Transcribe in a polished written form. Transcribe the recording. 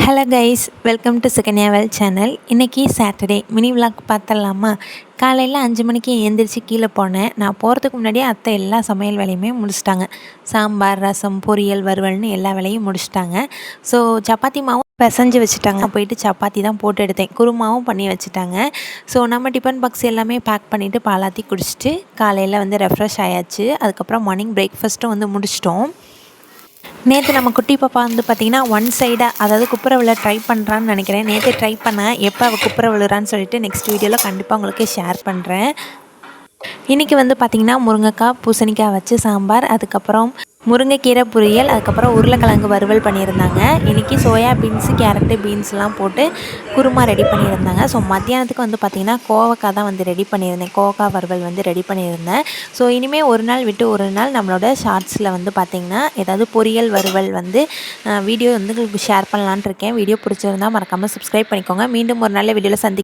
Hello guys, welcome to சுகன்யாவல் channel. இன்றைக்கி Saturday mini vlog பார்த்துடலாமா? காலையில் 5 மணிக்கு எழுந்திரிச்சு கீழே போனேன். நான் போகிறதுக்கு முன்னாடியே அத்தை எல்லா சமையல் வேலையுமே முடிச்சிட்டாங்க. சாம்பார், ரசம், பொரியல், வறுவல்னு எல்லா வேலையும் முடிச்சிட்டாங்க. ஸோ சப்பாத்தி மாவும் பிசைஞ்சு வச்சுட்டாங்க. போயிட்டு சப்பாத்தி தான் போட்டு எடுத்தேன். குருமாவும் பண்ணி வச்சுட்டாங்க. ஸோ நம்ம டிஃபன் பாக்ஸ் எல்லாமே பேக் பண்ணிவிட்டு பாலாத்தி குடிச்சிட்டு காலையில் ரெஃப்ரெஷ் ஆயாச்சு. அதுக்கப்புறம் மார்னிங் பிரேக்ஃபாஸ்ட்டும் முடிச்சிட்டோம். நேற்று நம்ம குட்டி பாப்பா பார்த்திங்கன்னா ஒன் சைடாக, அதாவது குப்புற விழ ட்ரை பண்ணுறான்னு நினைக்கிறேன். நேற்று ட்ரை பண்ணேன். எப்போ அவள் குப்புற விழுறான்னு சொல்லிட்டு நெக்ஸ்ட் வீடியோவில் கண்டிப்பாக உங்களுக்கு ஷேர் பண்ணுறேன். இன்றைக்கி பார்த்திங்கன்னா முருங்கைக்காய், பூசணிக்காய் வச்சு சாம்பார், அதுக்கப்புறம் முருங்கைக்கீரை பொரியல், அதுக்கப்புறம் உருளைக்கிழங்கு வறுவல் பண்ணியிருந்தாங்க. இன்றைக்கி சோயா பீன்ஸு, கேரட்டு, பீன்ஸ்லாம் போட்டு குருமா ரெடி பண்ணியிருந்தாங்க. ஸோ மத்தியானத்துக்கு பார்த்திங்கன்னா கோவக்காய் தான் ரெடி பண்ணியிருந்தேன். கோவக்காய் வறுவல் ரெடி பண்ணியிருந்தேன். ஸோ இனிமேல் ஒரு நாள் விட்டு ஒரு நாள் நம்மளோட ஷார்ட்ஸில் பார்த்திங்கன்னா ஏதாவது பொரியல் வறுவல் வீடியோ உங்களுக்கு ஷேர் பண்ணலான்ட்டு இருக்கேன். வீடியோ பிடிச்சிருந்தால் மறக்காமல் சப்ஸ்கிரைப் பண்ணிக்கோங்க. மீண்டும் ஒரு நல்ல வீடியோவில்